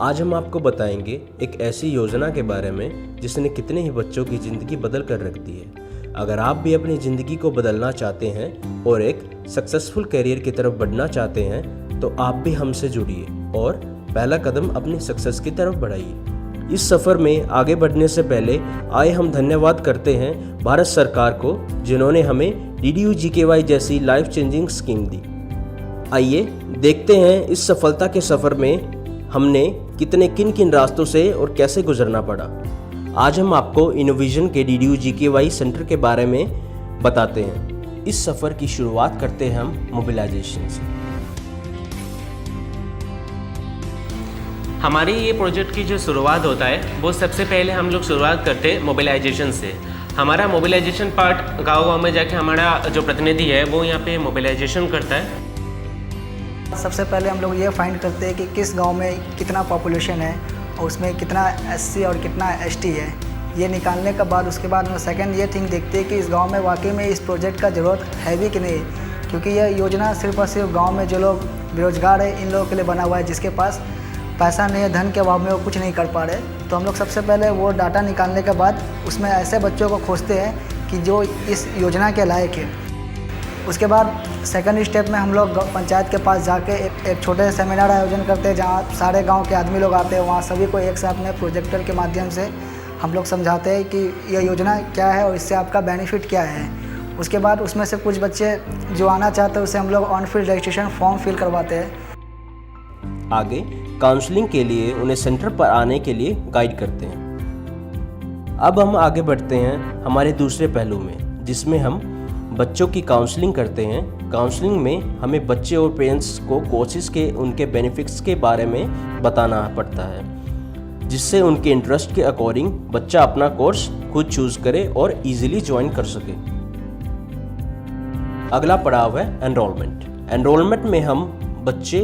आज हम आपको बताएंगे एक ऐसी योजना के बारे में जिसने कितने ही बच्चों की ज़िंदगी बदल कर रख दी है। अगर आप भी अपनी ज़िंदगी को बदलना चाहते हैं और एक सक्सेसफुल करियर की तरफ बढ़ना चाहते हैं तो आप भी हमसे जुड़िए और पहला कदम अपनी सक्सेस की तरफ बढ़ाइए। इस सफ़र में आगे बढ़ने से पहले आए हम धन्यवाद करते हैं भारत सरकार को, जिन्होंने हमें DDU-GKY जैसी लाइफ चेंजिंग स्कीम दी। आइए देखते हैं इस सफलता के सफ़र में हमने किन किन रास्तों से और कैसे गुजरना पड़ा। आज हम आपको इनोविजन के DDU-GKY सेंटर के बारे में बताते हैं। इस सफ़र की शुरुआत करते हैं हम मोबिलाइजेशन से। हमारी ये प्रोजेक्ट की जो शुरुआत होता है वो सबसे पहले हम लोग शुरुआत करते हैं मोबिलाइजेशन से। हमारा मोबिलाइजेशन पार्ट गाँव में जाके हमारा जो प्रतिनिधि है वो यहाँ पे मोबिलाइजेशन करता है। सबसे पहले हम लोग ये फाइंड करते हैं कि किस गांव में कितना पॉपुलेशन है और उसमें कितना SC और कितना ST है। ये निकालने के बाद उसके बाद में सेकंड ये थिंग देखते हैं कि इस गांव में वाकई में इस प्रोजेक्ट का ज़रूरत है भी कि नहीं, क्योंकि यह योजना सिर्फ और सिर्फ गांव में जो लोग बेरोजगार है इन लोगों के लिए बना हुआ है, जिसके पास पैसा नहीं है, धन के अभाव में वो कुछ नहीं कर पा रहे। तो हम लोग सबसे पहले वो डाटा निकालने के बाद उसमें ऐसे बच्चों को खोजते हैं कि जो इस योजना के लायक है। उसके बाद सेकंड स्टेप में हम लोग पंचायत के पास जाके एक छोटे से सेमिनार आयोजन करते हैं, जहाँ सारे गांव के आदमी लोग आते हैं। वहाँ सभी को एक साथ में प्रोजेक्टर के माध्यम से हम लोग समझाते हैं कि यह योजना क्या है और इससे आपका बेनिफिट क्या है। उसके बाद उसमें से कुछ बच्चे जो आना चाहते हैं उसे हम लोग on field registration form fill करवाते हैं। आगे काउंसलिंग के लिए उन्हें सेंटर पर आने के लिए गाइड करते हैं। अब हम आगे बढ़ते हैं हमारे दूसरे पहलू में, जिसमें हम बच्चों की काउंसलिंग करते हैं। काउंसलिंग में हमें बच्चे और पेरेंट्स को कोर्सेज के उनके बेनिफिट्स के बारे में बताना पड़ता है, जिससे उनके इंटरेस्ट के अकॉर्डिंग बच्चा अपना कोर्स खुद चूज़ करे और इजीली ज्वाइन कर सके। अगला पड़ाव है एनरोलमेंट। एनरोलमेंट में हम बच्चे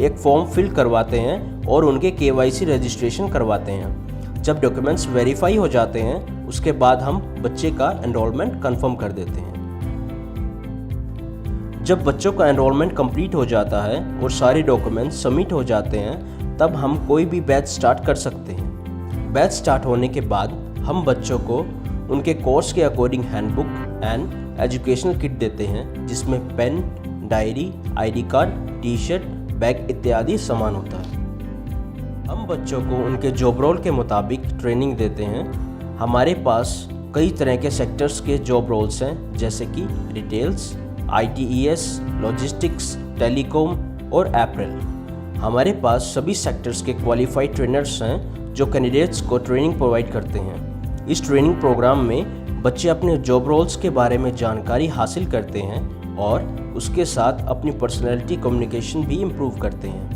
एक फॉर्म फिल करवाते हैं और उनके KYC रजिस्ट्रेशन करवाते हैं। जब डॉक्यूमेंट्स वेरीफाई हो जाते हैं उसके बाद हम बच्चे का एनरोलमेंट कंफर्म कर देते हैं। जब बच्चों का एनरोलमेंट कंप्लीट हो जाता है और सारे डॉक्यूमेंट्स सबमिट हो जाते हैं तब हम कोई भी बैच स्टार्ट कर सकते हैं। बैच स्टार्ट होने के बाद हम बच्चों को उनके कोर्स के according handbook and educational kit देते हैं, जिसमें pen, diary, ID card, T-shirt, bag इत्यादि सामान होता है। हम बच्चों को उनके जॉब रोल के मुताबिक ट्रेनिंग देते हैं। हमारे पास कई तरह के सेक्टर्स के जॉब रोल्स हैं, जैसे कि रिटेल्स, ITES, लॉजिस्टिक्स, टेलीकॉम और एपरल। हमारे पास सभी सेक्टर्स के क्वालिफाइड ट्रेनर्स हैं जो कैंडिडेट्स को ट्रेनिंग प्रोवाइड करते हैं। इस ट्रेनिंग प्रोग्राम में बच्चे अपने जॉब रोल्स के बारे में जानकारी हासिल करते हैं और उसके साथ अपनी पर्सनैलिटी कम्युनिकेशन भी इम्प्रूव करते हैं।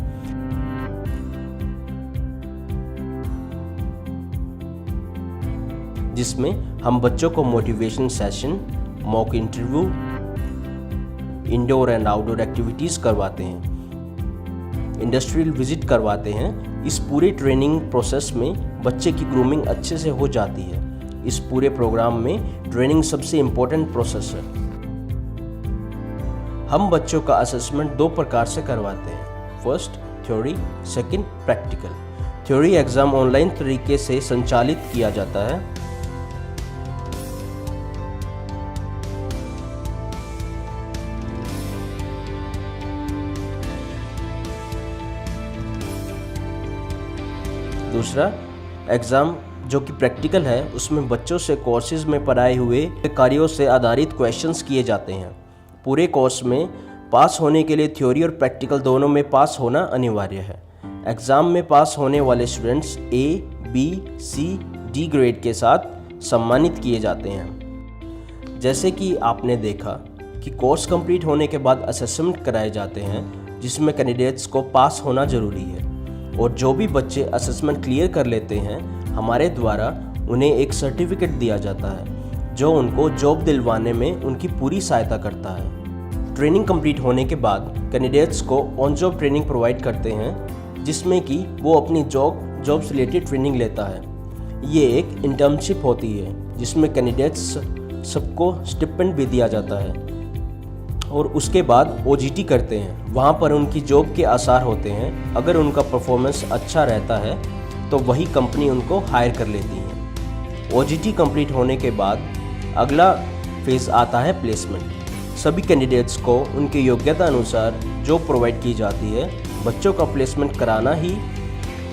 जिसमें हम बच्चों को motivation session, mock interview, indoor and outdoor activities करवाते हैं, इंडस्ट्रियल विजिट करवाते हैं। इस पूरे ट्रेनिंग प्रोसेस में बच्चे की ग्रूमिंग अच्छे से हो जाती है। इस पूरे प्रोग्राम में ट्रेनिंग सबसे इम्पोर्टेंट प्रोसेस है। हम बच्चों का असेसमेंट 2 प्रकार से करवाते हैं, first theory, second practical. Theory exam online तरीके से संचालित किया जाता है। दूसरा एग्ज़ाम जो कि प्रैक्टिकल है, उसमें बच्चों से कोर्सेज में पढ़ाए हुए कार्यों से आधारित क्वेश्चंस किए जाते हैं। पूरे कोर्स में पास होने के लिए थ्योरी और प्रैक्टिकल दोनों में पास होना अनिवार्य है। एग्ज़ाम में पास होने वाले students A, B, C, D grade के साथ सम्मानित किए जाते हैं। जैसे कि आपने देखा कि कोर्स कंप्लीट होने के बाद असेसमेंट कराए जाते हैं, जिसमें कैंडिडेट्स को पास होना ज़रूरी है। और जो भी बच्चे असेसमेंट क्लियर कर लेते हैं, हमारे द्वारा उन्हें एक सर्टिफिकेट दिया जाता है जो उनको जॉब दिलवाने में उनकी पूरी सहायता करता है। ट्रेनिंग कंप्लीट होने के बाद कैंडिडेट्स को ऑन जॉब ट्रेनिंग प्रोवाइड करते हैं, जिसमें कि वो अपनी जॉब से रिलेटेड ट्रेनिंग लेता है। ये एक इंटर्नशिप होती है जिसमें कैंडिडेट्स सबको स्टिपेंड भी दिया जाता है। और उसके बाद OJT करते हैं। वहाँ पर उनकी जॉब के आसार होते हैं। अगर उनका परफॉर्मेंस अच्छा रहता है तो वही कंपनी उनको हायर कर लेती है। OJT कंप्लीट होने के बाद अगला फेज़ आता है प्लेसमेंट। सभी कैंडिडेट्स को उनकी योग्यता अनुसार जॉब प्रोवाइड की जाती है। बच्चों का प्लेसमेंट कराना ही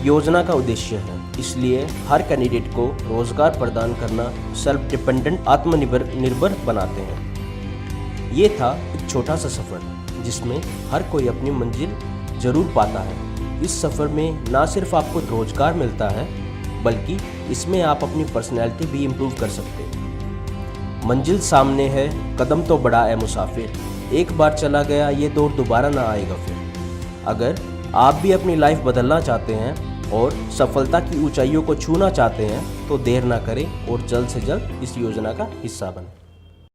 योजना का उद्देश्य है। इसलिए हर कैंडिडेट को रोज़गार प्रदान करना सेल्फ डिपेंडेंट आत्मनिर्भर बनाते हैं। ये था एक छोटा सा सफ़र जिसमें हर कोई अपनी मंजिल ज़रूर पाता है। इस सफ़र में ना सिर्फ आपको रोज़गार मिलता है बल्कि इसमें आप अपनी पर्सनैलिटी भी इम्प्रूव कर सकते हैं। मंजिल सामने है, कदम तो बढ़ा है मुसाफिर। एक बार चला गया ये दौर दोबारा ना आएगा फिर। अगर आप भी अपनी लाइफ बदलना चाहते हैं और सफलता की ऊंचाइयों को छूना चाहते हैं तो देर ना करें और जल्द से जल्द इस योजना का हिस्सा बनें।